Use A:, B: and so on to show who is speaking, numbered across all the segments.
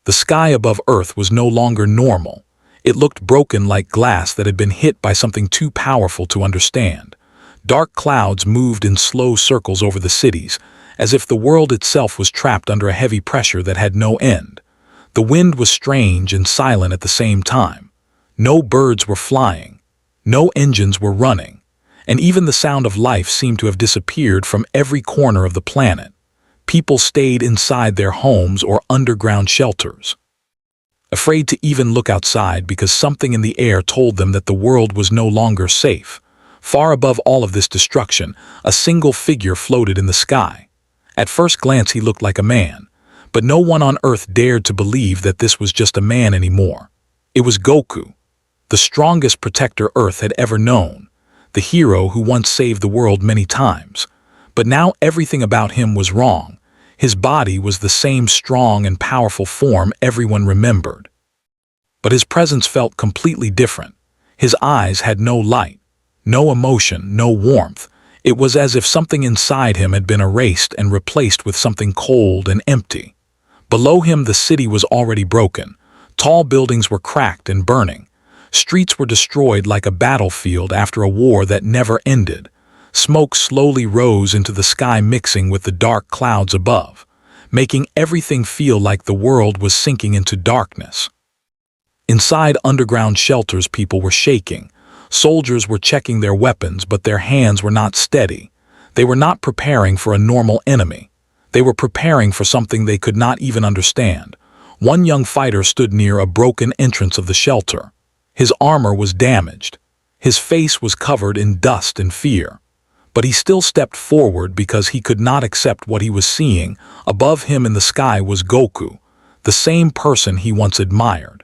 A: The sky above Earth was no longer normal. It looked broken like glass that had been hit by something too powerful to understand. Dark clouds moved in slow circles over the cities, as if the world itself was trapped under a heavy pressure that had no end. The wind was strange and silent at the same time. No birds were flying. No engines were running. And even the sound of life seemed to have disappeared from every corner of the planet. People stayed inside their homes or underground shelters, afraid to even look outside because something in the air told them that the world was no longer safe. Far above all of this destruction, a single figure floated in the sky. At first glance he looked like a man, but no one on Earth dared to believe that this was just a man anymore. It was Goku, the strongest protector Earth had ever known, the hero who once saved the world many times. But now everything about him was wrong. His body was the same strong and powerful form everyone remembered. But his presence felt completely different. His eyes had no light, no emotion, no warmth. It was as if something inside him had been erased and replaced with something cold and empty. Below him the city was already broken. Tall buildings were cracked and burning. Streets were destroyed like a battlefield after a war that never ended. Smoke slowly rose into the sky, mixing with the dark clouds above, making everything feel like the world was sinking into darkness. Inside underground shelters, people were shaking. Soldiers were checking their weapons, but their hands were not steady. They were not preparing for a normal enemy. They were preparing for something they could not even understand. One young fighter stood near a broken entrance of the shelter. His armor was damaged. His face was covered in dust and fear. But he still stepped forward because he could not accept what he was seeing. Above him in the sky was Goku, the same person he once admired.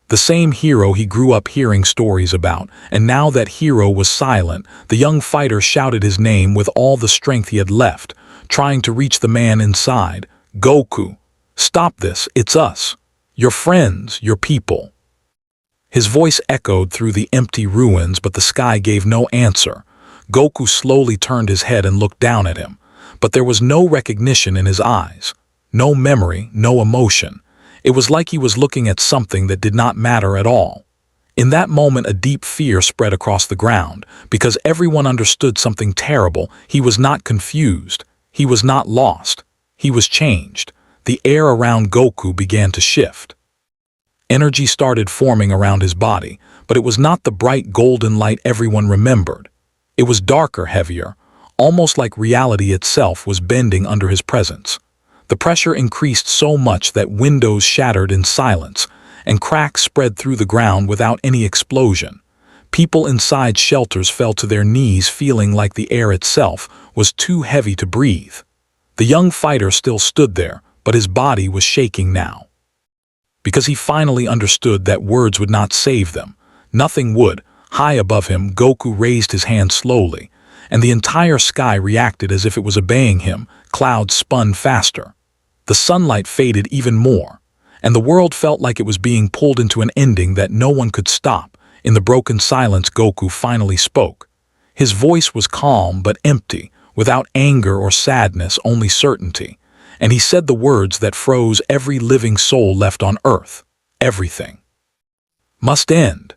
A: The same hero he grew up hearing stories about, and now that hero was silent. The young fighter shouted his name with all the strength he had left, trying to reach the man inside. "Goku, stop this, it's us. Your friends, your people." His voice echoed through the empty ruins, but the sky gave no answer. Goku slowly turned his head and looked down at him, but there was no recognition in his eyes. No memory, no emotion. It was like he was looking at something that did not matter at all. In that moment, a deep fear spread across the ground, because everyone understood something terrible. He was not confused. He was not lost. He was changed. The air around Goku began to shift. Energy started forming around his body, but it was not the bright golden light everyone remembered. It was darker, heavier, almost like reality itself was bending under his presence. The pressure increased so much that windows shattered in silence, and cracks spread through the ground without any explosion. People inside shelters fell to their knees, feeling like the air itself was too heavy to breathe. The young fighter still stood there, but his body was shaking now. Because he finally understood that words would not save them. Nothing would. High above him, Goku raised his hand slowly, and the entire sky reacted as if it was obeying him. Clouds spun faster. The sunlight faded even more, and the world felt like it was being pulled into an ending that no one could stop. In the broken silence, Goku finally spoke. His voice was calm but empty, without anger or sadness, only certainty. And he said the words that froze every living soul left on Earth. Everything must end.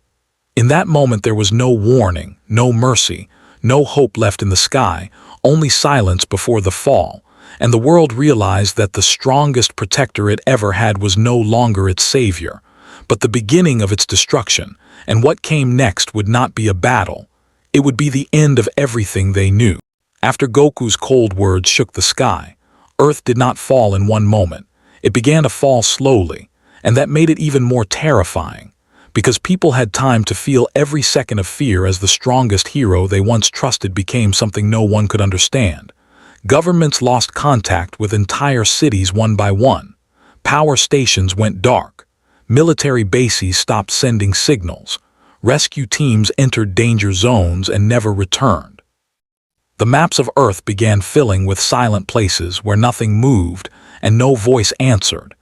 A: In that moment there was no warning, no mercy, no hope left in the sky, only silence before the fall. And the world realized that the strongest protector it ever had was no longer its savior, but the beginning of its destruction. And what came next would not be a battle. It would be the end of everything they knew. After Goku's cold words shook the sky, Earth did not fall in one moment. It began to fall slowly, and that made it even more terrifying, because people had time to feel every second of fear as the strongest hero they once trusted became something no one could understand. Governments lost contact with entire cities one by one. Power stations went dark. Military bases stopped sending signals. Rescue teams entered danger zones and never returned. The maps of Earth began filling with silent places where nothing moved and no voice answered.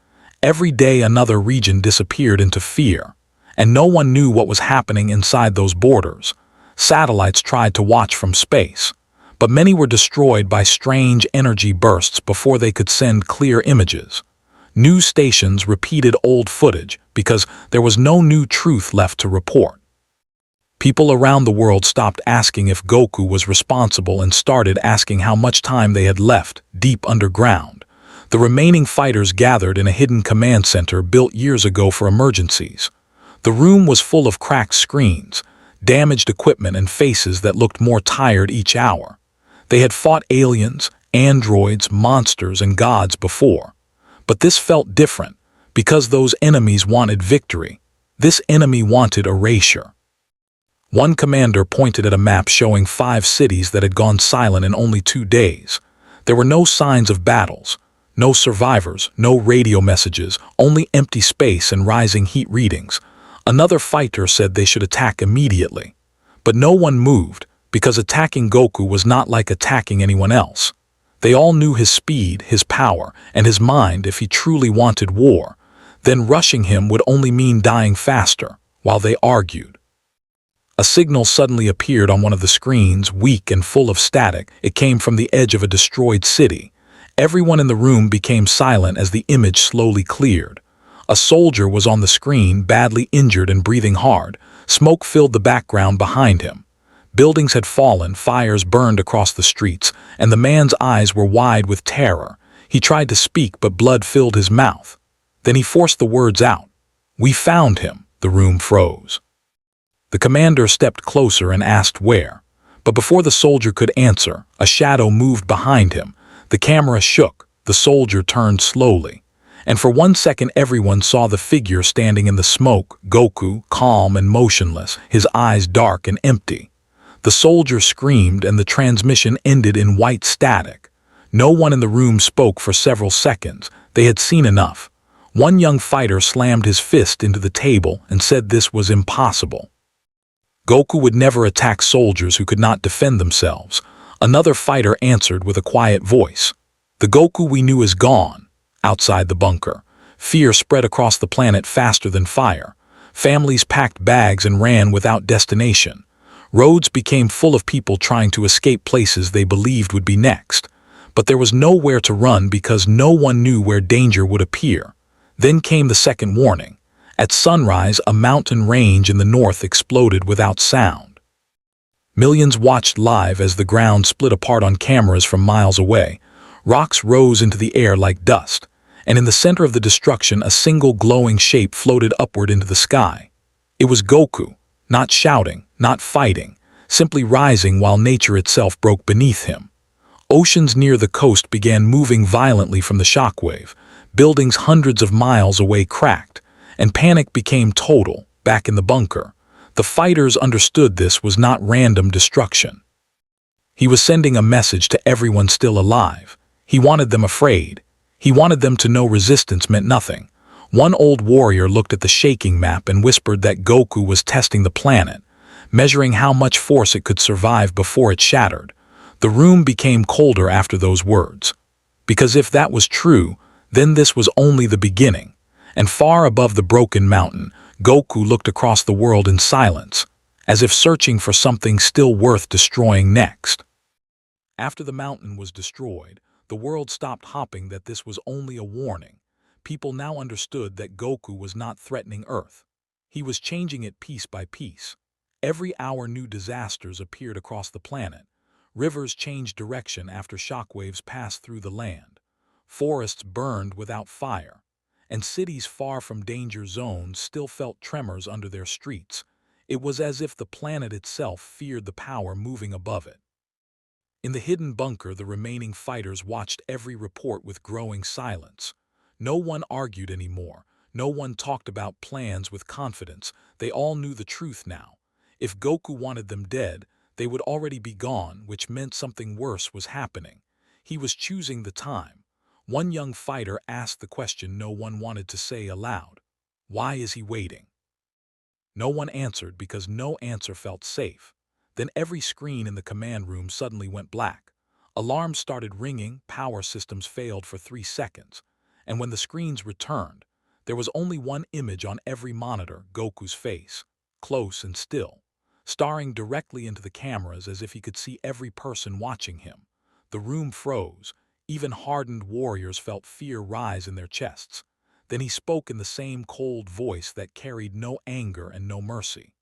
A: Every day another region disappeared into fear, and no one knew what was happening inside those borders. Satellites tried to watch from space, but many were destroyed by strange energy bursts before they could send clear images. News stations repeated old footage because there was no new truth left to report. People around the world stopped asking if Goku was responsible and started asking how much time they had left deep underground. The remaining fighters gathered in a hidden command center built years ago for emergencies. The room was full of cracked screens, damaged equipment, and faces that looked more tired each hour. They had fought aliens, androids, monsters, and gods before. But this felt different, because those enemies wanted victory. This enemy wanted erasure. One commander pointed at a map showing 5 cities that had gone silent in only 2 days. There were no signs of battles, no survivors, no radio messages, only empty space and rising heat readings. Another fighter said they should attack immediately. But no one moved, because attacking Goku was not like attacking anyone else. They all knew his speed, his power, and his mind if he truly wanted war. Then rushing him would only mean dying faster, while they argued. A signal suddenly appeared on one of the screens, weak and full of static. It came from the edge of a destroyed city. Everyone in the room became silent as the image slowly cleared. A soldier was on the screen, badly injured and breathing hard. Smoke filled the background behind him. Buildings had fallen, fires burned across the streets, and the man's eyes were wide with terror. He tried to speak, but blood filled his mouth. Then he forced the words out. "We found him." The room froze. The commander stepped closer and asked where. But before the soldier could answer, a shadow moved behind him. The camera shook. The soldier turned slowly. And for 1 second everyone saw the figure standing in the smoke, Goku, calm and motionless, his eyes dark and empty. The soldier screamed and the transmission ended in white static. No one in the room spoke for several seconds. They had seen enough. One young fighter slammed his fist into the table and said this was impossible. Goku would never attack soldiers who could not defend themselves. Another fighter answered with a quiet voice. "The Goku we knew is gone." Outside the bunker, fear spread across the planet faster than fire. Families packed bags and ran without destination. Roads became full of people trying to escape places they believed would be next. But there was nowhere to run because no one knew where danger would appear. Then came the second warning. At sunrise, a mountain range in the north exploded without sound. Millions watched live as the ground split apart on cameras from miles away. Rocks rose into the air like dust, and in the center of the destruction a single glowing shape floated upward into the sky. It was Goku, not shouting, not fighting, simply rising while nature itself broke beneath him. Oceans near the coast began moving violently from the shockwave. Buildings hundreds of miles away cracked, and panic became total. Back in the bunker, the fighters understood this was not random destruction. He was sending a message to everyone still alive. He wanted them afraid. He wanted them to know resistance meant nothing. One old warrior looked at the shaking map and whispered that Goku was testing the planet, measuring how much force it could survive before it shattered. The room became colder after those words. Because if that was true, then this was only the beginning. And far above the broken mountain, Goku looked across the world in silence, as if searching for something still worth destroying next. After the mountain was destroyed, the world stopped hopping that this was only a warning. People now understood that Goku was not threatening Earth. He was changing it piece by piece. Every hour new disasters appeared across the planet. Rivers changed direction after shockwaves passed through the land. Forests burned without fire. And cities far from danger zones still felt tremors under their streets. It was as if the planet itself feared the power moving above it. In the hidden bunker, the remaining fighters watched every report with growing silence. No one argued anymore. No one talked about plans with confidence. They all knew the truth now. If Goku wanted them dead, they would already be gone, which meant something worse was happening. He was choosing the time. One young fighter asked the question no one wanted to say aloud. Why is he waiting? No one answered because no answer felt safe. Then every screen in the command room suddenly went black. Alarms started ringing, power systems failed for 3 seconds. And when the screens returned, there was only one image on every monitor, Goku's face, close and still, staring directly into the cameras as if he could see every person watching him. The room froze. Even hardened warriors felt fear rise in their chests. Then he spoke in the same cold voice that carried no anger and no mercy.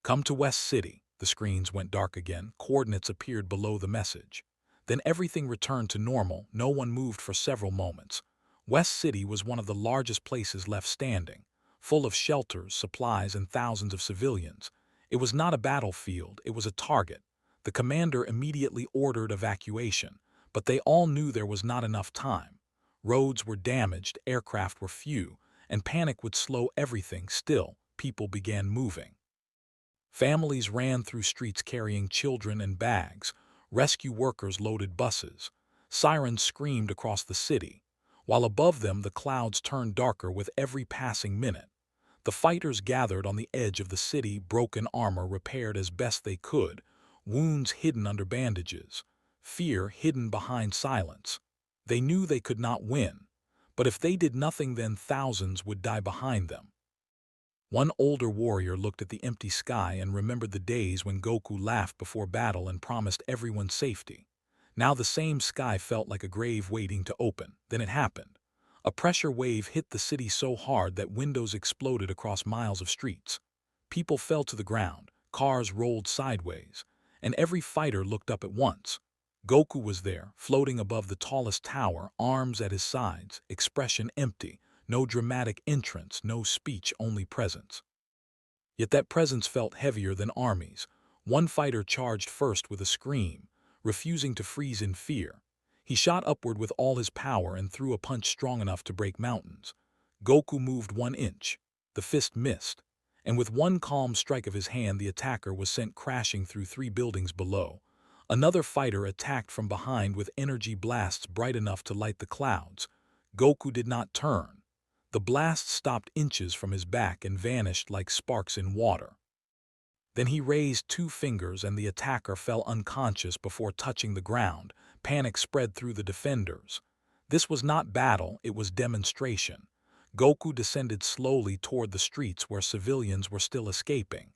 A: "Come to West City." The screens went dark again. Coordinates appeared below the message. Then everything returned to normal. No one moved for several moments. West City was one of the largest places left standing, full of shelters, supplies, and thousands of civilians. It was not a battlefield, it was a target. The commander immediately ordered evacuation, but they all knew there was not enough time. Roads were damaged, aircraft were few, and panic would slow everything. Still, people began moving. Families ran through streets carrying children and bags. Rescue workers loaded buses. Sirens screamed across the city, while above them the clouds turned darker with every passing minute. The fighters gathered on the edge of the city, broken armor repaired as best they could, wounds hidden under bandages, fear hidden behind silence. They knew they could not win, but if they did nothing, then thousands would die behind them. One older warrior looked at the empty sky and remembered the days when Goku laughed before battle and promised everyone safety. Now the same sky felt like a grave waiting to open. Then it happened. A pressure wave hit the city so hard that windows exploded across miles of streets. People fell to the ground, cars rolled sideways, and every fighter looked up at once. Goku was there, floating above the tallest tower, arms at his sides, expression empty. No dramatic entrance, no speech, only presence. Yet that presence felt heavier than armies. One fighter charged first with a scream, refusing to freeze in fear. He shot upward with all his power and threw a punch strong enough to break mountains. Goku moved 1 inch. The fist missed, and with one calm strike of his hand the attacker was sent crashing through 3 buildings below. Another fighter attacked from behind with energy blasts bright enough to light the clouds. Goku did not turn. The blast stopped inches from his back and vanished like sparks in water. Then he raised 2 fingers and the attacker fell unconscious before touching the ground. Panic spread through the defenders. This was not battle, it was demonstration. Goku descended slowly toward the streets where civilians were still escaping.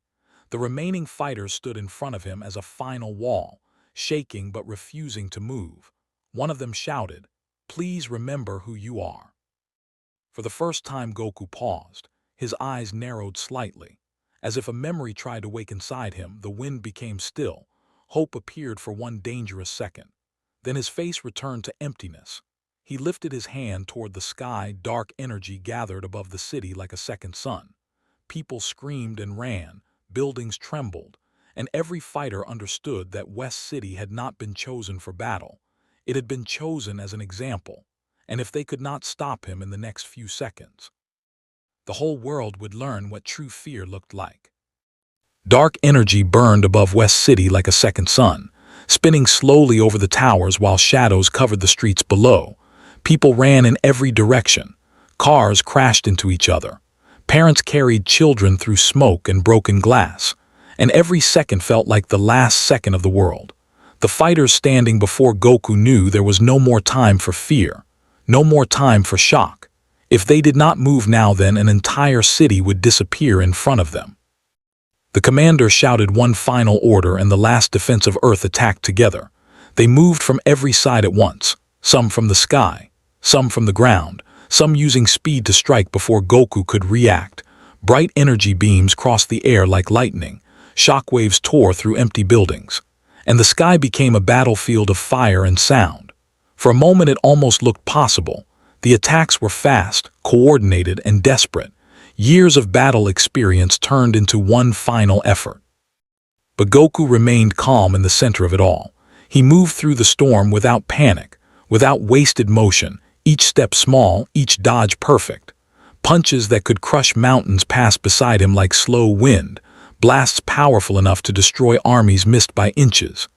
A: The remaining fighters stood in front of him as a final wall, shaking but refusing to move. One of them shouted, "Please remember who you are." For the first time Goku paused. His eyes narrowed slightly. As if a memory tried to wake inside him, the wind became still. Hope appeared for one dangerous second. Then his face returned to emptiness. He lifted his hand toward the sky. Dark energy gathered above the city like a second sun. People screamed and ran, buildings trembled, and every fighter understood that West City had not been chosen for battle. It had been chosen as an example. And if they could not stop him in the next few seconds, the whole world would learn what true fear looked like. Dark energy burned above West City like a second sun, spinning slowly over the towers while shadows covered the streets below. People ran in every direction. Cars crashed into each other. Parents carried children through smoke and broken glass, and every second felt like the last second of the world. The fighters standing before Goku knew there was no more time for fear. No more time for shock. If they did not move now, then an entire city would disappear in front of them. The commander shouted one final order and the last defense of Earth attacked together. They moved from every side at once, some from the sky, some from the ground, some using speed to strike before Goku could react. Bright energy beams crossed the air like lightning. Shockwaves tore through empty buildings, and the sky became a battlefield of fire and sound. For a moment it almost looked possible. The attacks were fast, coordinated, and desperate. Years of battle experience turned into one final effort. But Goku remained calm in the center of it all. He moved through the storm without panic, without wasted motion, each step small, each dodge perfect. Punches that could crush mountains passed beside him like slow wind, blasts powerful enough to destroy armies missed by inches.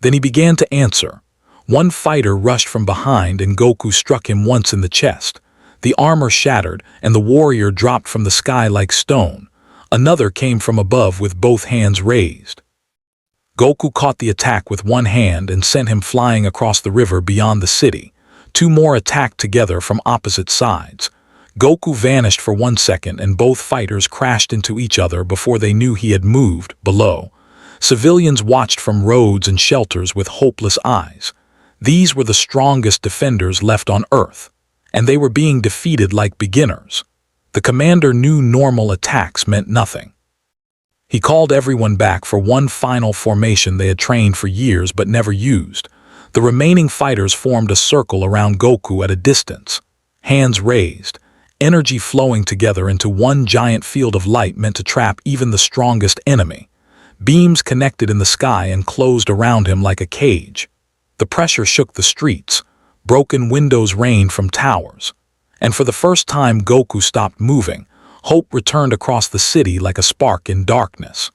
A: Then he began to answer. One fighter rushed from behind and Goku struck him once in the chest. The armor shattered and the warrior dropped from the sky like stone. Another came from above with both hands raised. Goku caught the attack with one hand and sent him flying across the river beyond the city. 2 more attacked together from opposite sides. Goku vanished for 1 second and both fighters crashed into each other before they knew he had moved. Below, civilians watched from roads and shelters with hopeless eyes. These were the strongest defenders left on Earth, and they were being defeated like beginners. The commander knew normal attacks meant nothing. He called everyone back for one final formation they had trained for years but never used. The remaining fighters formed a circle around Goku at a distance, hands raised, energy flowing together into one giant field of light meant to trap even the strongest enemy. Beams connected in the sky and closed around him like a cage. The pressure shook the streets. Broken windows rained from towers. And for the first time Goku stopped moving. Hope returned across the city like a spark in darkness.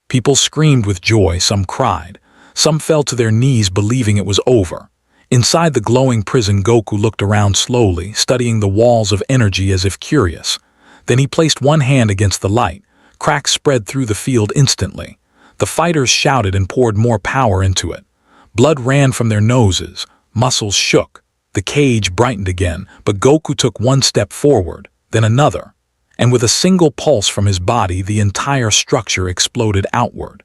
A: People screamed with joy, some cried. Some fell to their knees believing it was over. Inside the glowing prison, Goku looked around slowly, studying the walls of energy as if curious. Then he placed one hand against the light. Cracks spread through the field instantly. The fighters shouted and poured more power into it. Blood ran from their noses. Muscles shook. The cage brightened again, but Goku took one step forward, then another. And with a single pulse from his body, the entire structure exploded outward.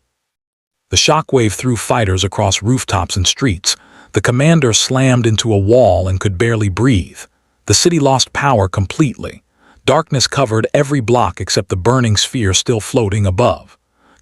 A: The shockwave threw fighters across rooftops and streets. The commander slammed into a wall and could barely breathe. The city lost power completely. Darkness covered every block except the burning sphere still floating above.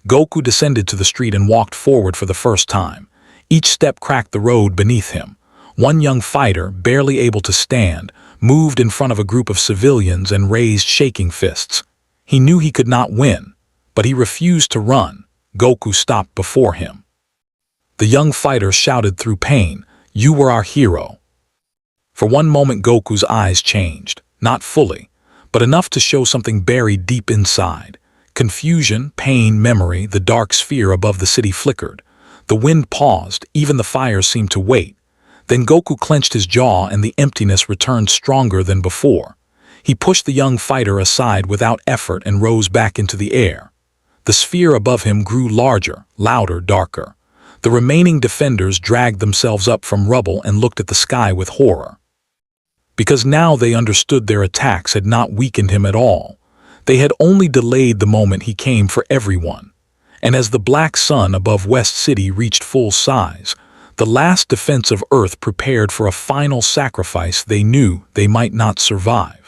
A: Goku descended to the street and walked forward for the first time. Each step cracked the road beneath him. One young fighter, barely able to stand, moved in front of a group of civilians and raised shaking fists. He knew he could not win, but he refused to run. Goku stopped before him. The young fighter shouted through pain, "You were our hero." For one moment Goku's eyes changed, not fully, but enough to show something buried deep inside. Confusion, pain, memory. The dark sphere above the city flickered. The wind paused, even the fires seemed to wait. Then Goku clenched his jaw and the emptiness returned stronger than before. He pushed the young fighter aside without effort and rose back into the air. The sphere above him grew larger, louder, darker. The remaining defenders dragged themselves up from rubble and looked at the sky with horror. Because now they understood their attacks had not weakened him at all. They had only delayed the moment he came for everyone. And as the black sun above West City reached full size, the last defense of Earth prepared for a final sacrifice they knew they might not survive.